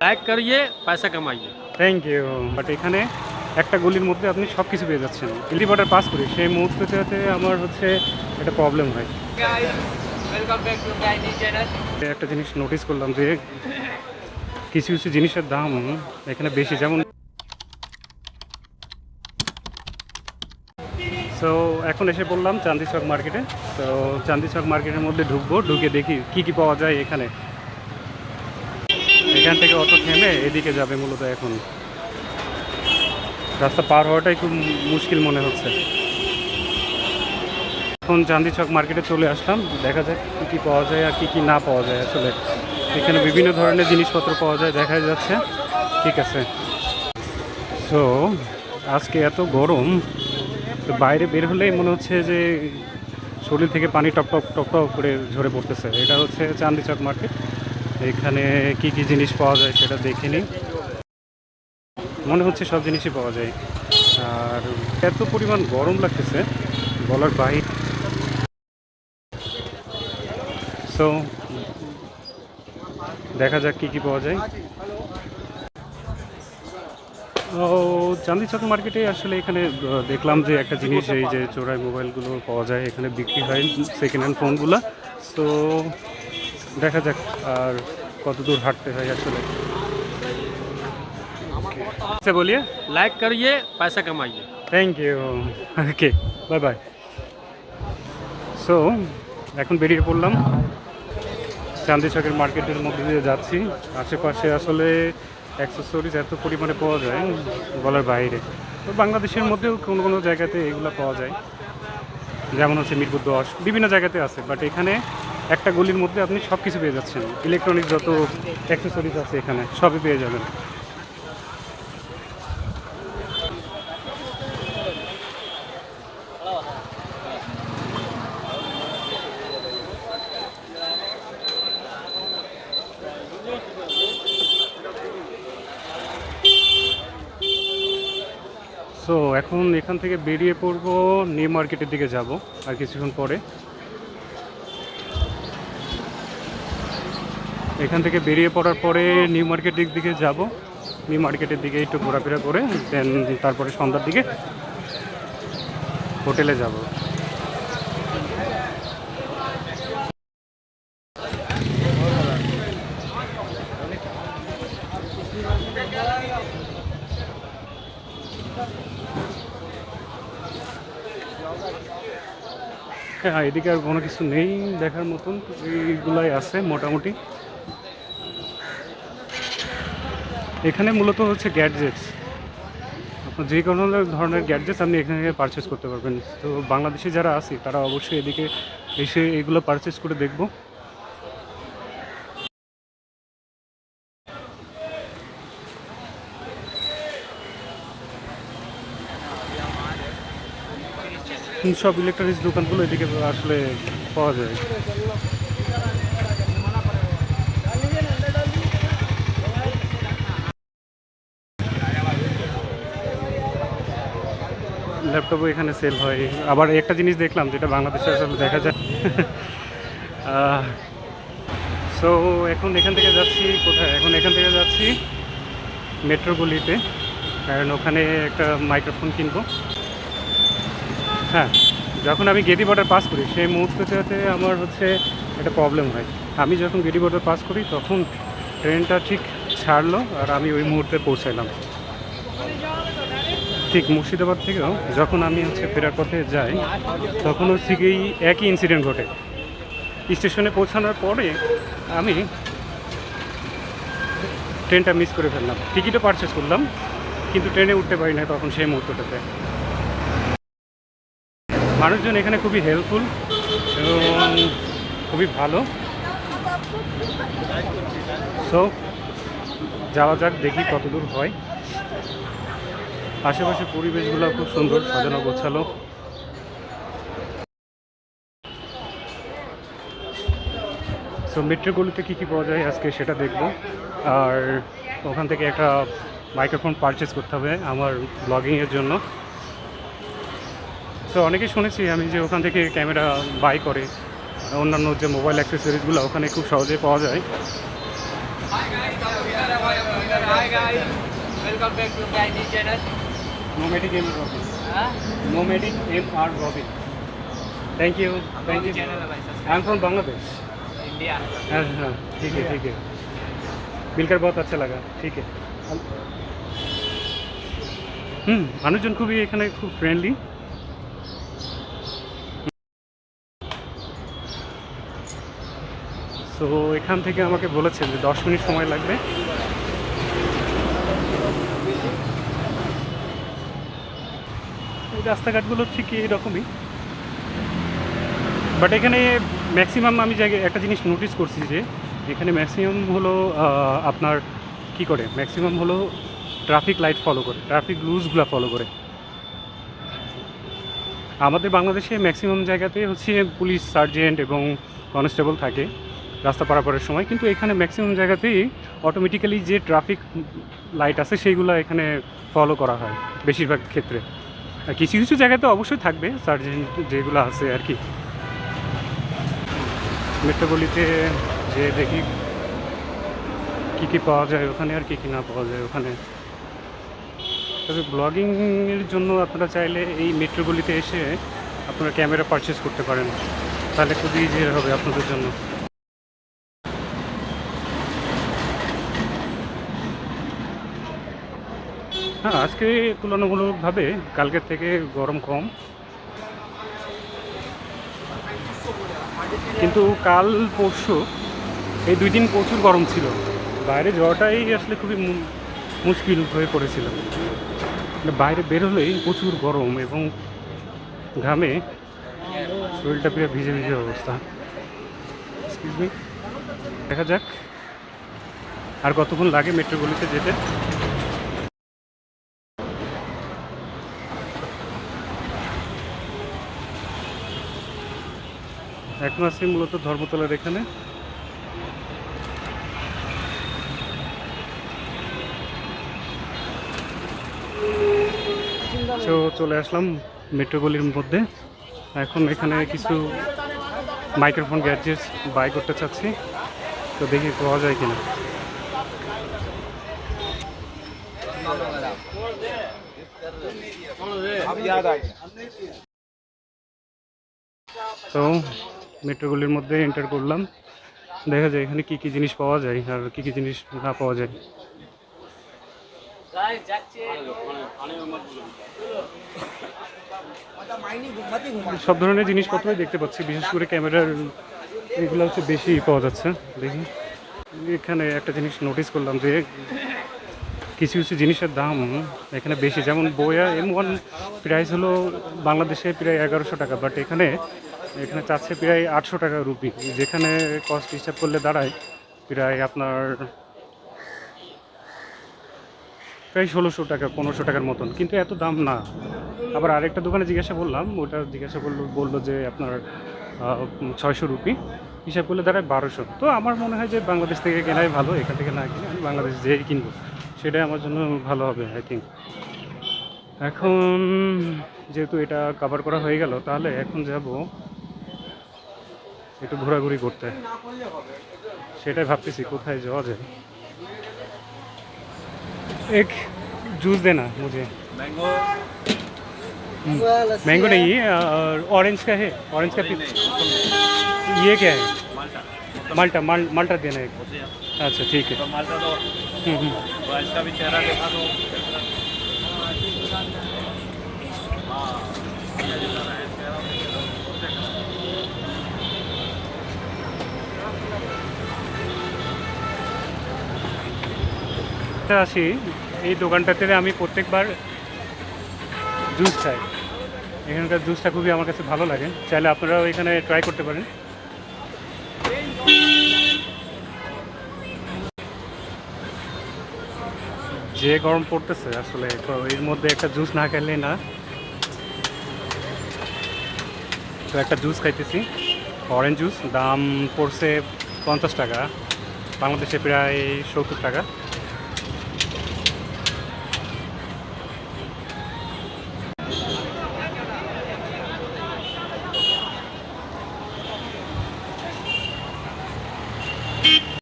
Like করিয়ে পয়সা কামাইয়ে। Thank you. বাট এখানে একটা গলির মধ্যে আপনি সব কিছু পেয়ে যাচ্ছেন। ইলি বর্ডার পাস করি সেই মুহূর্তটাতে আমার হচ্ছে একটা প্রবলেম হয়। একটা জিনিস নোটিস করলাম যে কিছু কিছু জিনিসের দাম এখানে বেশি, যেমন সো এখন এসে পড়লাম চাঁদি চক মার্কেটে। তো চাঁদি চক মার্কেটের মধ্যে ঢুকবো, ঢুকে দেখি কি পাওয়া যায় এখানে। এখান থেকে অটো থেমে এদিকে যাবে মূলত। এখন রাস্তা পার হওয়াটাই খুব মুশকিল মনে হচ্ছে। এখন চাঁদি চক মার্কেটে চলে আসলাম, দেখা যাক কী পাওয়া যায় আর কি না পাওয়া যায়। আসলে এখানে বিভিন্ন ধরনের জিনিসপত্র পাওয়া যায় দেখা যাচ্ছে। ঠিক আছে, সো আজকে এত গরম, তো বাইরে বের হলেই মনে হচ্ছে যে শরীর থেকে পানি টপ টপ করে ঝরে পড়তেছে। এটা হচ্ছে চাঁদি চক মার্কেট। এখানে কি জিনিস পাওয়া যায় সেটা দেখে নিই। মনে হচ্ছে সব জিনিসই পাওয়া যায়। আর এত পরিমাণ গরম লাগতেছে বলার বাইরে। সো দেখা যাক কি পাওয়া যায়। ও চাঁদি চক মার্কেটে আসলে এখানে দেখলাম যে একটা জিনিস, এই যে চোরাই মোবাইলগুলো পাওয়া যায় এখানে, বিক্রি হয় সেকেন্ড হ্যান্ড ফোনগুলো। সো দেখা যাক আর কত দূর হাঁটতে হয় আসলে। আচ্ছা বলিয়ে লাইক করিয়ে পয়সা কামাইয়ে। Thank you. Okay, bye bye. So এখন বেরিয়ে পড়লাম, চাঁদি চকের মার্কেটের মধ্যে দিয়ে যাচ্ছি। আশেপাশে আসলে অ্যাক্সেসরিজ এত পরিমাণে পাওয়া যায় বলার বাইরে। তো বাংলাদেশের মধ্যেও কোনো কোনো জায়গাতে এগুলো পাওয়া যায়, যেমন হচ্ছে মিরপুর 10, বিভিন্ন জায়গাতে আছে। বাট এখানে একটা গলির মধ্যে আপনি সব কিছু পেয়ে যাচ্ছেন। ইলেকট্রনিক্স যত অ্যাক্সেসরিজ আছে এখানে সবই পেয়ে যাবেন। সো এখন এখান থেকে বেরিয়ে পড়বো, নিউ মার্কেটের দিকে যাব আর কিছুক্ষণ পরে। এখান থেকে বেরিয়ে পড়ার পরে নিউ মার্কেটের দিকে যাব। নিউ মার্কেটের দিকে একটু ঘোরাফেরা করে দেন তারপরে সন্ধ্যার দিকে হোটেলে যাব। হ্যাঁ, এদিকে আর কোনো কিছু নেই দেখার মতন, এইগুলাই আছে মোটামুটি। এখানে মূলত হচ্ছে গ্যাডজেটস, আপনার যে কোনো ধরনের গ্যাডজেটস আপনি এখানে পারচেস করতে পারবেন। তো বাংলাদেশে যারা আছি তারা অবশ্যই এদিকে এসে এগুলো পারচেস করে দেখব। সব ইলেকট্রনিক্স দোকানগুলো এদিকে আসলে পাওয়া যায়। ল্যাপটপও এখানে সেল হয়। আবার একটা জিনিস দেখলাম যেটা বাংলাদেশে আসলে দেখা যায়। সো এখন এখান থেকে যাচ্ছি কোথায়? এখন এখান থেকে যাচ্ছি মেট্রো গলিতে, কারণ ওখানে একটা মাইক্রোফোন কিনবো। হ্যাঁ, যখন আমি গেদি বর্ডার পাস করি সেই মুহূর্তটাতে আমার হচ্ছে একটা প্রবলেম হয়। আমি যখন গেদি বর্ডার পাস করি তখন ট্রেনটা ঠিক ছাড়লো আর আমি ওই মুহূর্তে পৌঁছালাম। ঠিক মুর্শিদাবাদ থেকেও যখন আমি হচ্ছে ফেরার পথে যাই তখন হচ্ছে এই একই ইনসিডেন্ট ঘটে। স্টেশনে পৌঁছানোর পরে আমি ট্রেনটা মিস করে ফেললাম। টিকিটও পারচেস করলাম কিন্তু ট্রেনে উঠতে পারি না তখন সেই মুহূর্তটাতে। মানুষজন এখানে খুবই হেল্পফুল এবং খুবই ভালো। সো যাওয়া যাক, দেখি কত দূর হয়। আশেপাশে পরিবেশগুলো খুব সুন্দর, সাজানো গোছালো। সো মেট্রোগুলিতে কী পাওয়া যায় আজকে সেটা দেখব। আর ওখান থেকে একটা মাইক্রোফোন পারচেস করতে হবে আমার ব্লগিংয়ের জন্য। তো অনেকেই শুনেছি আমি যে ওখান থেকে ক্যামেরা বাই করে, অন্যান্য যে মোবাইল অ্যাক্সেসরিজগুলো ওখানে খুব সহজে পাওয়া যায়। guys, welcome back to my new channel. Nomadic M. Robin. Huh? Nomadic M.R. Robin. Thank you. Thank you. Channel है भाई, subscribe. I'm from Bangladesh. India. हाँ हाँ ठीक है ठीक है मिलकर बहुत अच्छा लगा ठीक है মানুষজন খুবই এখানে খুব ফ্রেন্ডলি সো এখান থেকে আমাকে বলেছেন যে 10 মিনিট সময় লাগবে এই রাস্তাঘাটগুলো ঠিক এরকমই বাট এখানে ম্যাক্সিমাম আমি জায়গায় একটা জিনিস নোটিস করছি যে এখানে ম্যাক্সিমাম হলো আপনার কি করে ম্যাক্সিমাম হলো ট্রাফিক লাইট ফলো করে ট্রাফিক রুলসগুলো ফলো করে আমাদের বাংলাদেশে ম্যাক্সিমাম জায়গাতে হচ্ছে পুলিশ সার্জেন্ট এবং কনস্টেবল থাকে রাস্তা পারাপারের সময় কিন্তু এখানে ম্যাক্সিমাম জায়গাতেই অটোমেটিক্যালি যে ট্রাফিক লাইট আছে সেইগুলো এখানে ফলো করা হয় বেশিরভাগ ক্ষেত্রে আর কিছু কিছু জায়গাতে অবশ্যই থাকবে সার্জেন্ট যেগুলো আছে আর কি মেট্রোপলিতে যে দেখি কী পাওয়া যায় ওখানে আর কী না পাওয়া যায় ওখানে তবে ব্লগিংয়ের জন্য আপনারা চাইলে এই মেট্রোপলিতে এসে আপনারা ক্যামেরা পারচেস করতে পারেন তাহলে খুবই ইজি হবে আপনাদের জন্য হ্যাঁ আজকে তুলনামূলকভাবে কালকের থেকে গরম কম কিন্তু কাল পরশু এই 2 দিন প্রচুর গরম ছিল বাইরে যাওয়াটাই আসলে খুবই মুশকিল হয়ে পড়েছিল বাইরে বের হলেই প্রচুর গরম এবং ঘামে শরীরটা পুরো ভিজে ভিজে অবস্থা এক্সকিউজ মি দেখা যাক আর কতক্ষণ লাগে মেট্রোপলিতে যেতে এখন আছি মূলত ধর্মতলার এখানে তো চলে আসলাম মেট্রোপলির মধ্যে এখন এখানে কিছু মাইক্রোফোন গ্যাজেটস বাই করতে চাচ্ছি তো দেখি পাওয়া যায় কিনা তো মেট্রোপলির মধ্যে এন্টার করলাম দেখা যায় এখানে কী কী জিনিস পাওয়া যায় আর কী কী জিনিস না পাওয়া যায় সব ধরনের জিনিসপত্রই দেখতে পাচ্ছি বিশেষ করে ক্যামেরার এগুলো হচ্ছে বেশি পাওয়া যাচ্ছে দেখি এখানে একটা জিনিস নোটিস করলাম যে কিছু কিছু জিনিসের দাম এখানে বেশি যেমন বোয়া M1 প্রাইস হলো বাংলাদেশে প্রায় 1100 টাকা বাট এখানে চাচ্ছে প্রায় 800 টাকা রুপি যেখানে কস্ট হিসাব করলে দাঁড়ায় প্রায় আপনার প্রায় 1600 টাকা 1500 টাকার মতন কিন্তু এত দাম না আবার আরেকটা দোকানে জিজ্ঞাসা করলাম ওটা জিজ্ঞাসা বললো যে আপনার 600 রুপি হিসাব করলে দাঁড়ায় 1200 তো আমার মনে হয় যে বাংলাদেশ থেকে কেনাই ভালো এখান থেকে না কিনে আমি বাংলাদেশ যেই কিনবো সেটাই আমার জন্য ভালো হবে আই থিঙ্ক এখন যেহেতু এটা কভার করা হয়ে গেল তাহলে এখন যাব একটু ঘোরাঘুরি করতে সেটাই ভাবতেছি কোথায় যাওয়া যায় एक जूस देना मुझे मैंगो नहीं है ऑरेंज का है ऑरेंज का ये क्या है माल्टा माल्टा देना एक अच्छा ठीक है इसका भी चेहरा देखा तो আসি এই দোকানটাতে আমি প্রত্যেকবার জুস খাই এখানকার জুসটা খুবই আমার কাছে ভালো লাগে চাইলে আপনারাও এখানে ট্রাই করতে পারেন যে গরম পড়তেছে আসলে এর মধ্যে একটা জুস না খেলে না তো একটা জুস খাইতেছি অরেঞ্জ জুস দাম পড়ছে 50 টাকা বাংলাদেশে প্রায় 70 টাকা